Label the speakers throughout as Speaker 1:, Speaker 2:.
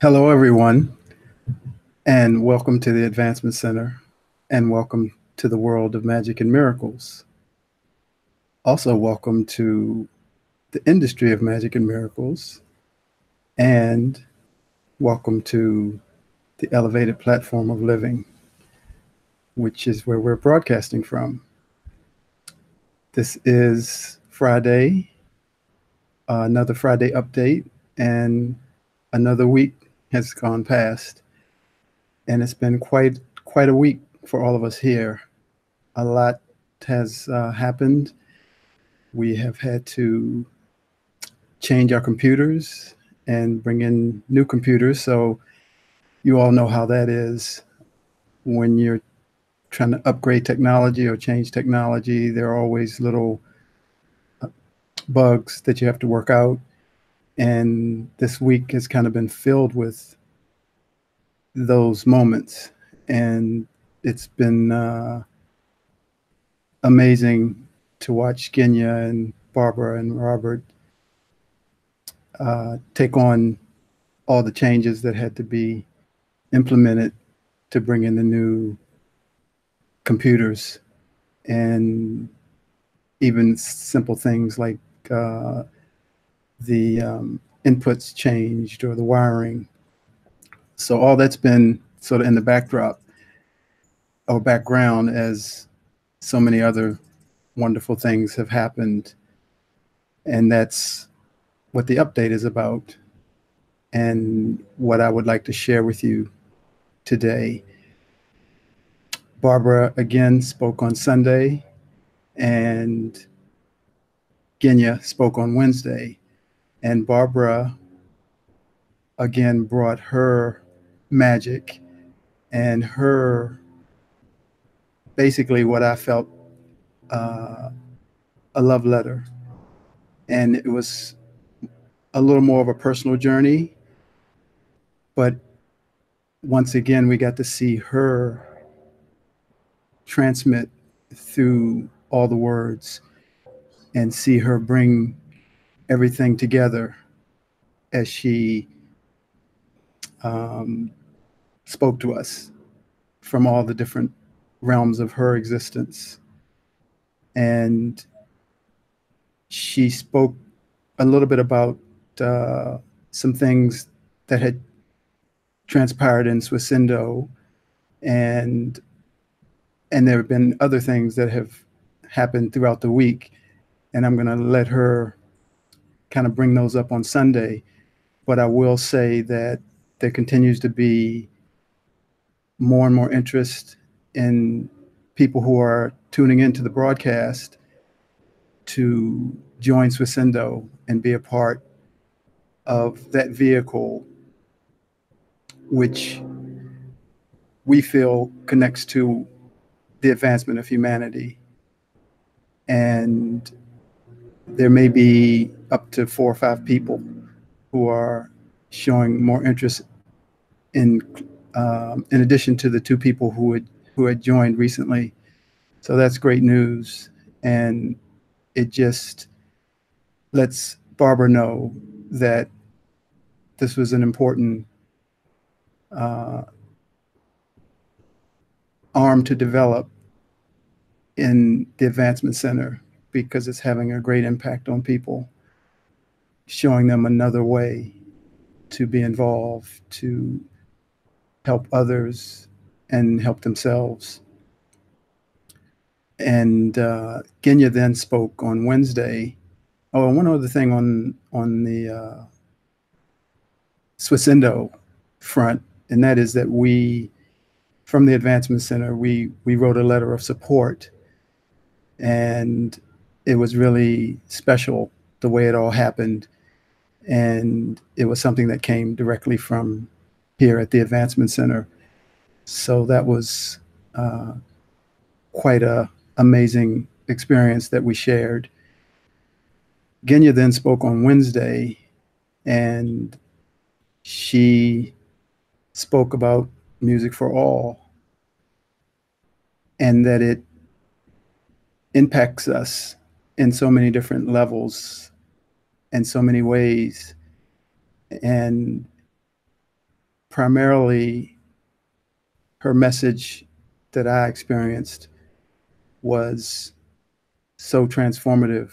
Speaker 1: Hello, everyone, and welcome to the Advancement Center, and welcome to the world of magic and miracles. Also, welcome to the industry of magic and miracles, and welcome to the elevated platform of living, which is where we're broadcasting from. This is Friday, another Friday update, and another week has gone past, and it's been quite a week for all of us here. A lot has happened. We have had to change our computers and bring in new computers. So you all know how that is when you're trying to upgrade technology or change technology. There are always little bugs that you have to work out. And this week has kind of been filled with those moments. And it's been amazing to watch Kenya and Barbara and Robert take on all the changes that had to be implemented to bring in the new computers, and even simple things like the inputs changed or the wiring. So all that's been sort of in the backdrop or background as so many other wonderful things have happened. And that's what the update is about, and what I would like to share with you today. Barbara again spoke on Sunday, and Genya spoke on Wednesday. And Barbara again brought her magic and her basically what I felt uh, a love letter. And it was a little more of a personal journey, but once again, we got to see her transmit through all the words and see her bring everything together as she um, spoke to us from all the different realms of her existence. And she spoke a little bit about uh, some things that had transpired in Swissendo, and there have been other things that have happened throughout the week. And I'm going to let her kind of bring those up on Sunday. But I will say that there continues to be more and more interest in people who are tuning into the broadcast to join Swissendo and be a part of that vehicle, which we feel connects to the advancement of humanity. And there may be up to 4 or 5 people who are showing more interest in addition to the 2 people who had joined recently. So that's great news, and it just lets Barbara know that this was an important uh, arm to develop in the Advancement Center, because it's having a great impact on people, showing them another way to be involved, to help others and help themselves. And Genya then spoke on Wednesday. Oh, and one other thing on the Swissendo front, and that is that we, from the Advancement Center, we wrote a letter of support, and it was really special the way it all happened, and it was something that came directly from here at the Advancement Center. So that was uh, quite a amazing experience that we shared. Genya then spoke on Wednesday, and she spoke about music for all, and that it impacts us in so many different levels and so many ways. And primarily her message that I experienced was so transformative,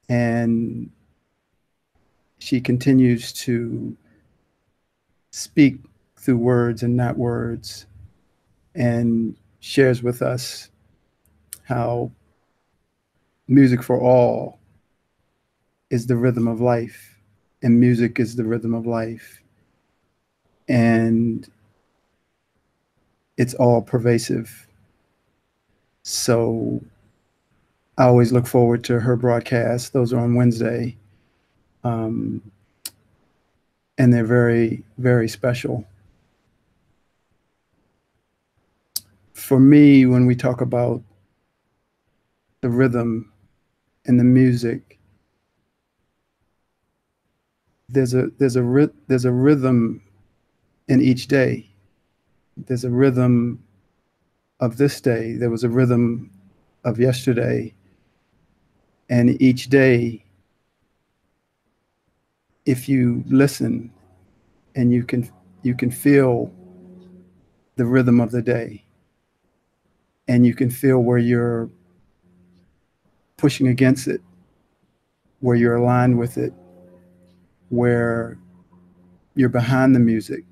Speaker 1: and she continues to speak through words and not words, and shares with us how music for all is the rhythm of life, and music is the rhythm of life, and it's all pervasive. So I always look forward to her broadcasts. Those are on Wednesday. Um, and they're very, very special. For me, when we talk about the rhythm and the music, there's a rhythm in each day. There's a rhythm of this day. There was a rhythm of yesterday, and each day, if you listen and you can feel the rhythm of the day, and you can feel where you're pushing against it, where you're aligned with it, where you're behind the music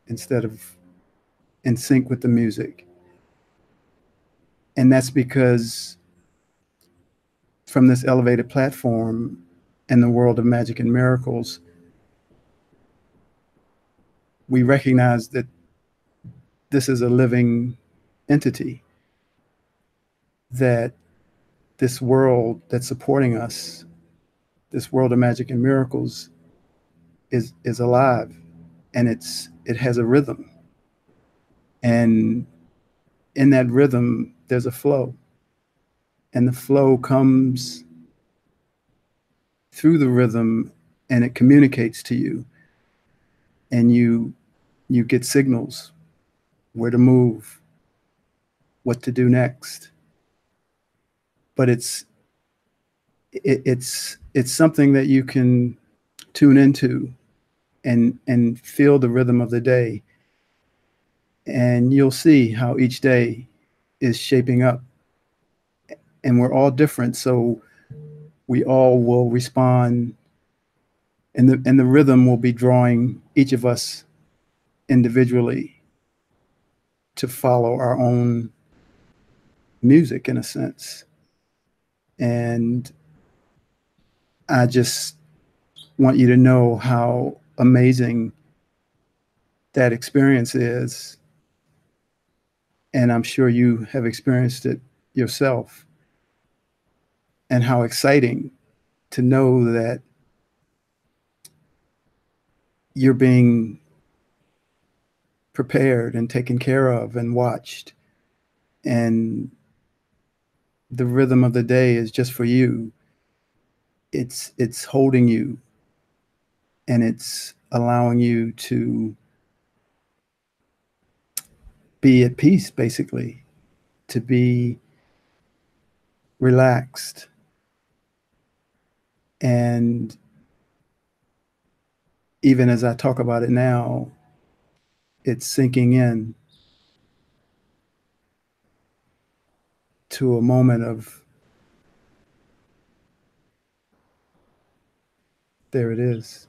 Speaker 1: instead of in sync with the music. And that's because from this elevated platform in the world of magic and miracles, we recognize that this is a living entity, that this world that's supporting us, this world of magic and miracles, is alive, and it has a rhythm. And in that rhythm, there's a flow. And the flow comes through the rhythm, and it communicates to you, and you get signals where to move, what to do next. But it's something that you can tune into and feel the rhythm of the day, and you'll see how each day is shaping up. And we're all different, so we all will respond, and the rhythm will be drawing each of us individually to follow our own music in a sense. And I just want you to know how amazing that experience is. And I'm sure you have experienced it yourself, and how exciting to know that you're being prepared and taken care of and watched. And the rhythm of the day is just for you. It's holding you, and it's allowing you to be at peace, basically, to be relaxed. And even as I talk about it now, it's sinking in to a moment of, there it is.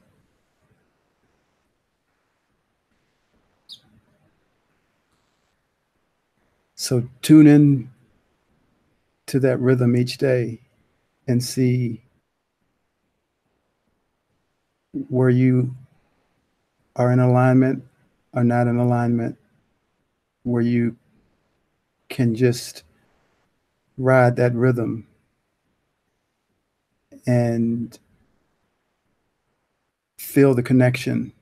Speaker 1: So tune in to that rhythm each day and see where you are in alignment or not in alignment, where you can just ride that rhythm and feel the connection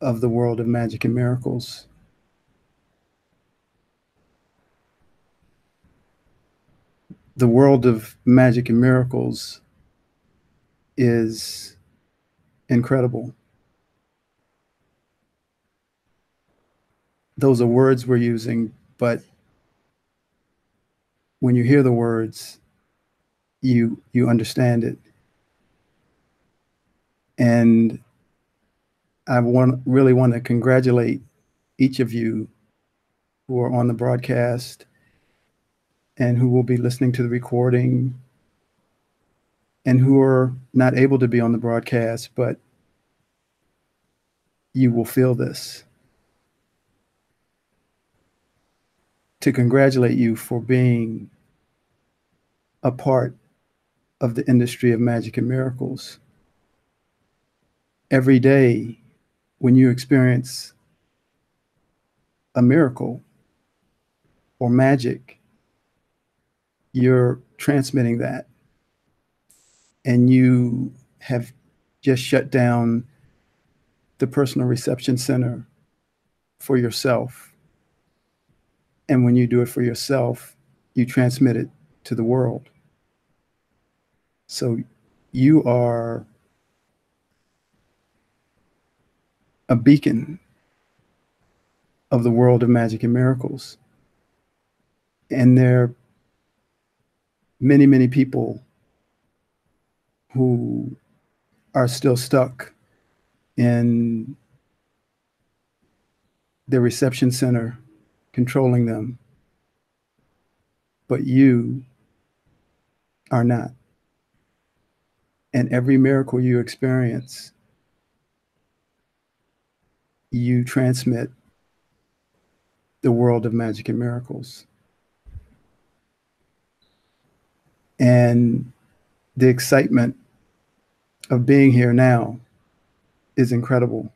Speaker 1: of the world of magic and miracles. The world of magic and miracles is incredible. Those are words we're using, but when you hear the words, you understand it. And really want to congratulate each of you who are on the broadcast and who will be listening to the recording and who are not able to be on the broadcast, but you will feel this. To congratulate you for being a part of the industry of magic and miracles. Every day when you experience a miracle or magic, you're transmitting that. And you have just shut down the personal reception center for yourself. And when you do it for yourself, you transmit it to the world. So you are a beacon of the world of magic and miracles. And there are many, many people who are still stuck in the reception center controlling them, but you are not. And every miracle you experience, you transmit the world of magic and miracles. And the excitement of being here now is incredible.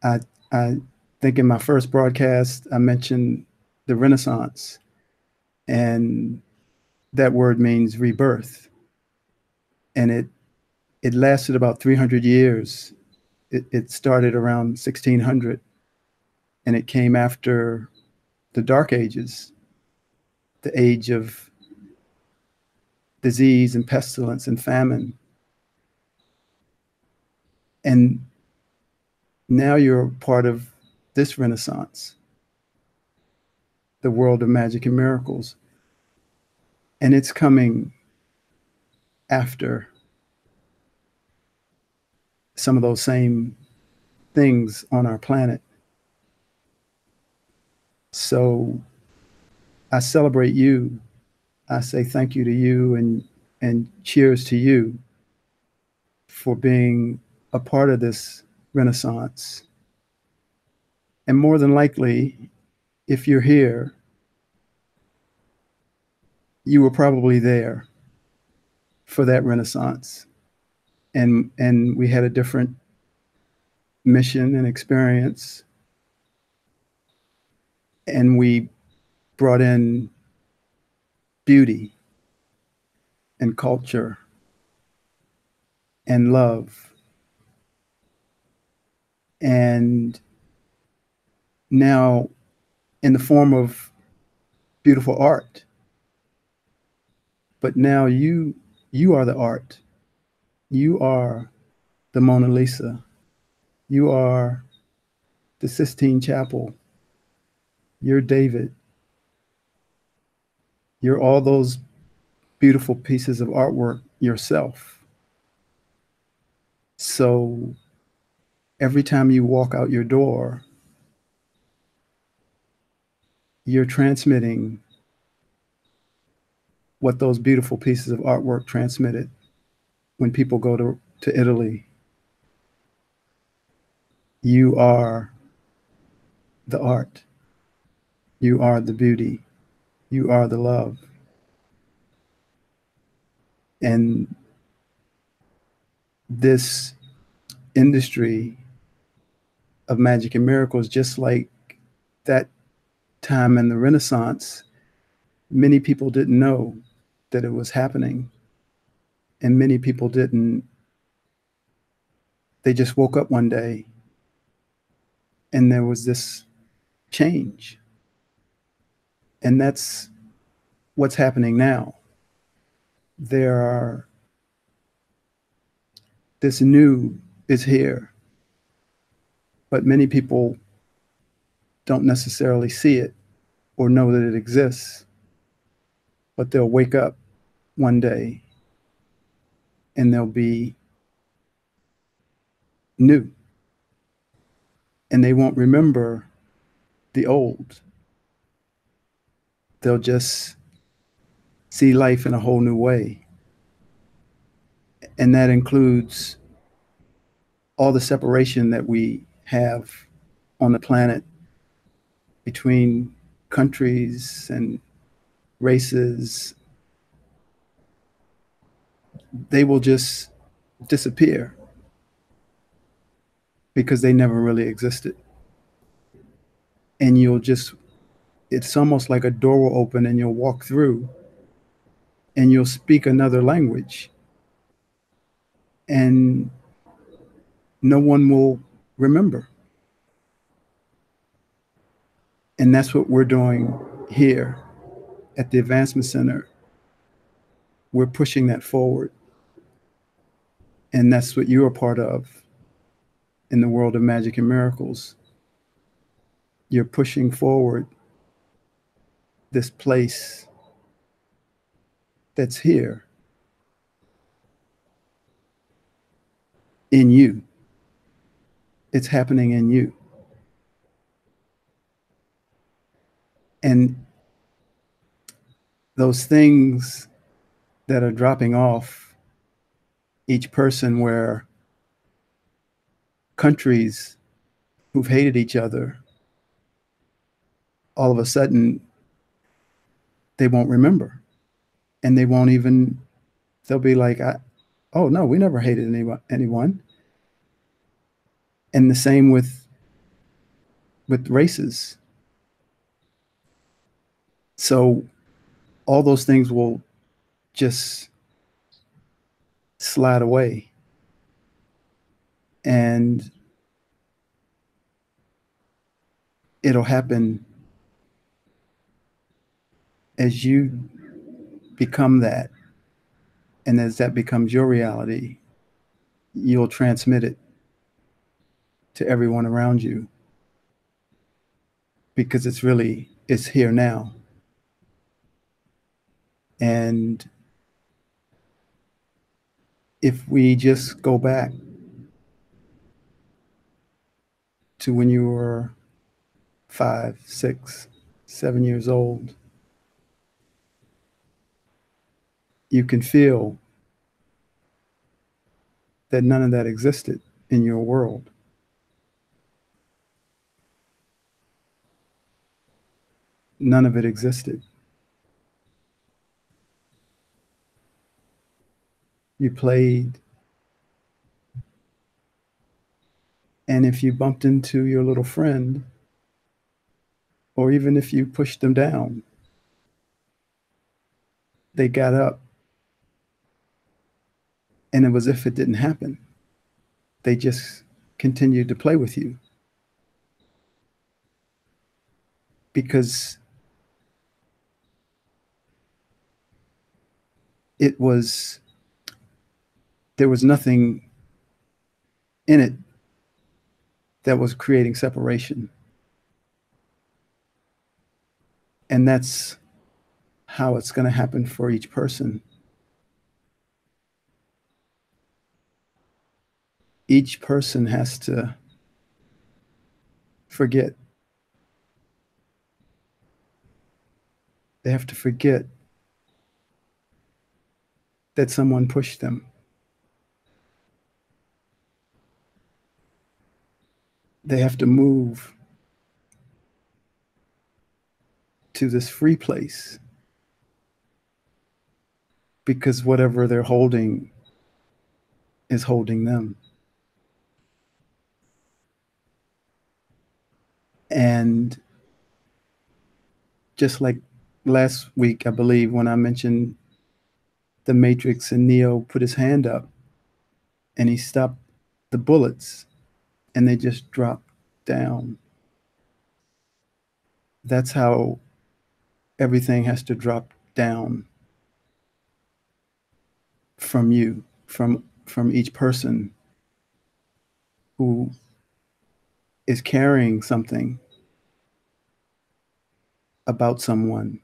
Speaker 1: I think in my first broadcast, I mentioned the Renaissance, and that word means rebirth. And it lasted about 300 years. It started around 1600, and it came after the Dark Ages, the age of disease and pestilence and famine. And now you're part of this Renaissance, the world of magic and miracles. And it's coming after some of those same things on our planet. So I celebrate you. I say thank you to you and cheers to you for being a part of this Renaissance. And more than likely, if you're here, you were probably there for that Renaissance. And we had a different mission and experience. And we brought in beauty and culture and love. And now, in the form of beautiful art, but now you are the art. You are the Mona Lisa. You are the Sistine Chapel. You're David. You're all those beautiful pieces of artwork yourself. So every time you walk out your door, you're transmitting what those beautiful pieces of artwork transmitted when people go to Italy. You are the art. You are the beauty. You are the love. And this industry of magic and miracles, just like that time in the Renaissance, many people didn't know that it was happening. And many people didn't. They just woke up one day and there was this change. And that's what's happening now. This new is here, but many people don't necessarily see it or know that it exists. But they'll wake up one day and they'll be new, and they won't remember the old. They'll just see life in a whole new way. And that includes all the separation that we have on the planet between countries and races. They will just disappear because they never really existed. And you'll just, it's almost like a door will open and you'll walk through and you'll speak another language and no one will remember. And that's what we're doing here at the Advancement Center. We're pushing that forward. And that's what you're a part of in the world of magic and miracles. You're pushing forward this place that's here in you. It's happening in you. And those things that are dropping off each person, where countries who've hated each other, all of a sudden, they won't remember. And they won't even, they'll be like, oh, no, we never hated anyone. And the same with races. So all those things will just slide away. And it'll happen as you become that. And as that becomes your reality, you'll transmit it to everyone around you, because it's here now. And if we just go back to when you were 5, 6, 7 years old, you can feel that none of that existed in your world. None of it existed. You played, and if you bumped into your little friend, or even if you pushed them down, they got up, and it was as if it didn't happen. They just continued to play with you, because it was, there was nothing in it that was creating separation. And that's how it's going to happen for each person. Each person has to forget. They have to forget that someone pushed them. They have to move to this free place, because whatever they're holding is holding them. And just like last week, I believe, when I mentioned the Matrix and Neo put his hand up and he stopped the bullets and they just dropped down. That's how everything has to drop down from you, from each person who is carrying something about someone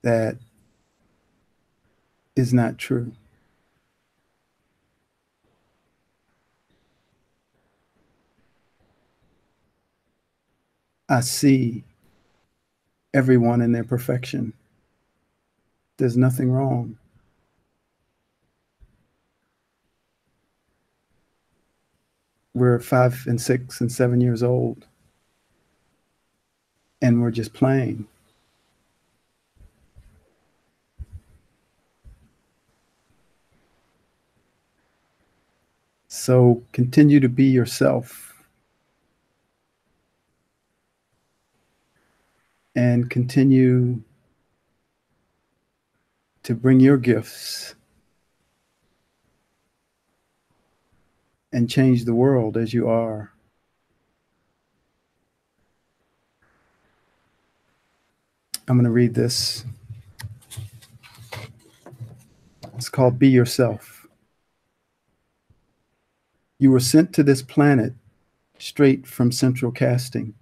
Speaker 1: that is not true. I see everyone in their perfection. There's nothing wrong. We're 5 and 6 and 7 years old, and we're just playing. So continue to be yourself and continue to bring your gifts and change the world as you are. I'm going to read this. It's called Be Yourself. You were sent to this planet straight from central casting.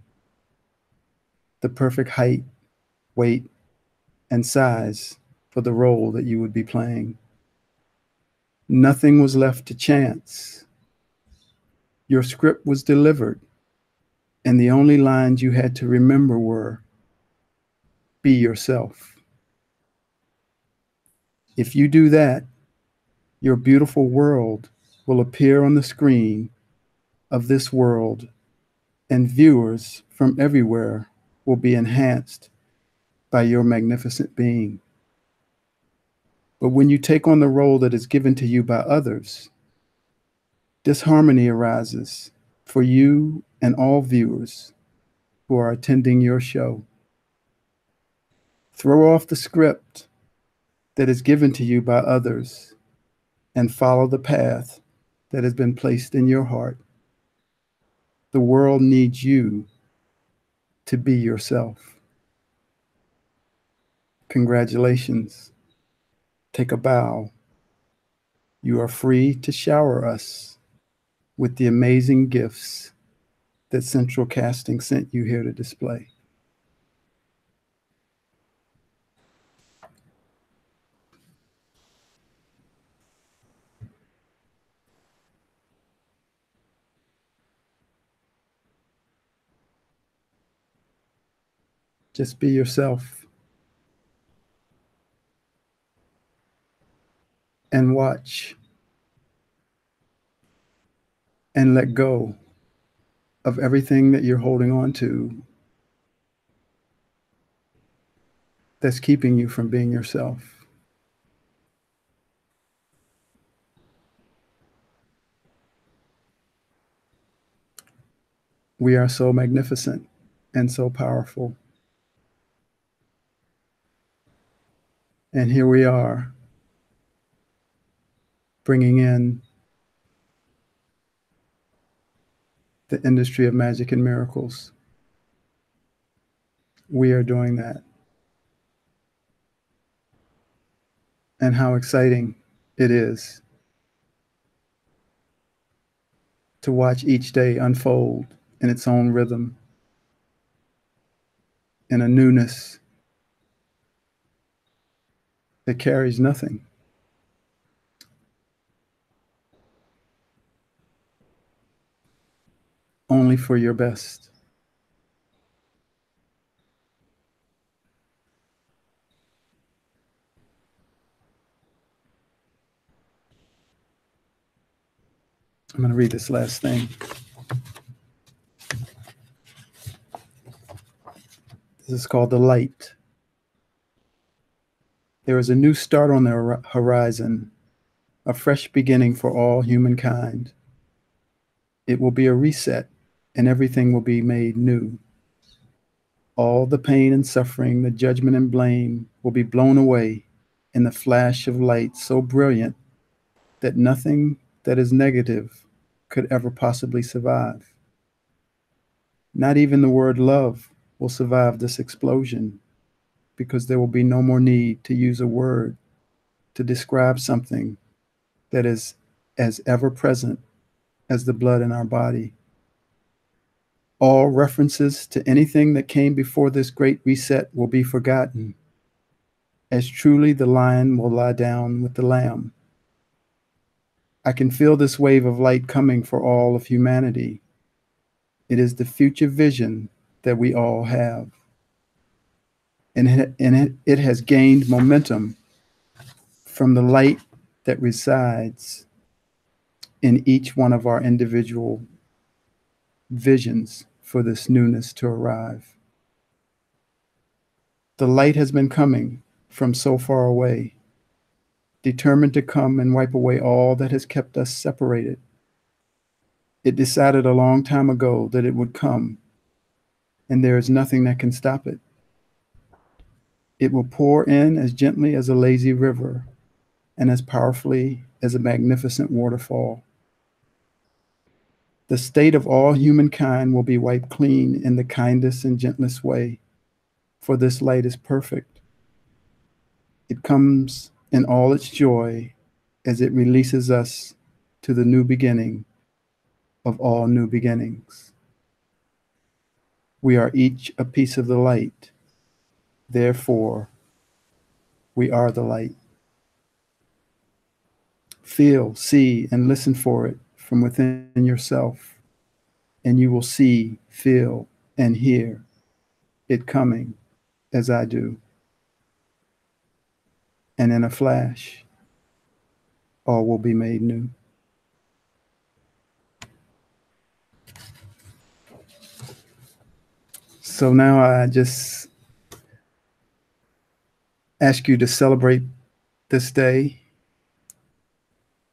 Speaker 1: The perfect height, weight, and size for the role that you would be playing. Nothing was left to chance. Your script was delivered, and the only lines you had to remember were, be yourself. If you do that, your beautiful world will appear on the screen of this world, and viewers from everywhere will be enhanced by your magnificent being. But when you take on the role that is given to you by others, disharmony arises for you and all viewers who are attending your show. Throw off the script that is given to you by others and follow the path that has been placed in your heart. The world needs you to be yourself. Congratulations. Take a bow. You are free to shower us with the amazing gifts that Central Casting sent you here to display. Just be yourself and watch and let go of everything that you're holding on to that's keeping you from being yourself. We are so magnificent and so powerful. And here we are, bringing in the industry of magic and miracles. We are doing that. And how exciting it is to watch each day unfold in its own rhythm, in a newness that carries nothing. Only for your best. I'm going to read this last thing. This is called The Light. There is a new start on the horizon, a fresh beginning for all humankind. It will be a reset, and everything will be made new. All the pain and suffering, the judgment and blame will be blown away in the flash of light so brilliant that nothing that is negative could ever possibly survive. Not even the word love will survive this explosion, because there will be no more need to use a word to describe something that is as ever present as the blood in our body. All references to anything that came before this great reset will be forgotten, as truly the lion will lie down with the lamb. I can feel this wave of light coming for all of humanity. It is the future vision that we all have. And it has gained momentum from the light that resides in each one of our individual visions for this newness to arrive. The light has been coming from so far away, determined to come and wipe away all that has kept us separated. It decided a long time ago that it would come, and there is nothing that can stop it. It will pour in as gently as a lazy river and as powerfully as a magnificent waterfall. The state of all humankind will be wiped clean in the kindest and gentlest way, for this light is perfect. It comes in all its joy as it releases us to the new beginning of all new beginnings. We are each a piece of the light. Therefore, we are the light. Feel, see, and listen for it from within yourself, and you will see, feel, and hear it coming as I do. And in a flash, all will be made new. So now I just ask you to celebrate this day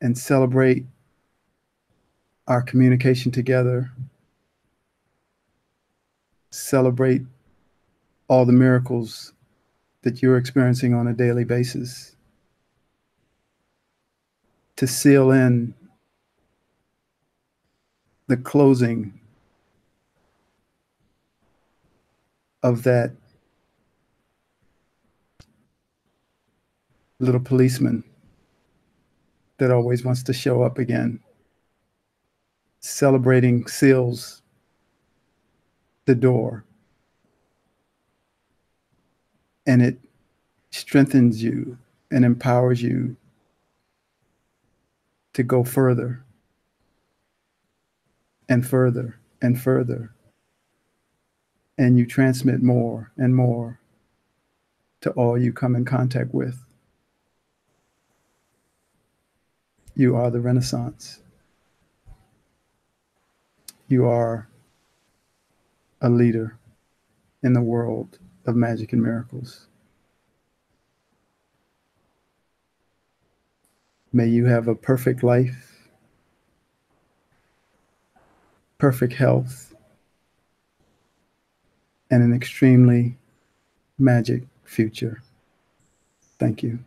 Speaker 1: and celebrate our communication together. Celebrate all the miracles that you're experiencing on a daily basis. To seal in the closing of that little policeman that always wants to show up again. Celebrating seals the door, and it strengthens you and empowers you to go further and further and further. And you transmit more and more to all you come in contact with. You are the Renaissance. You are a leader in the world of magic and miracles. May you have a perfect life, perfect health, and an extremely magic future. Thank you.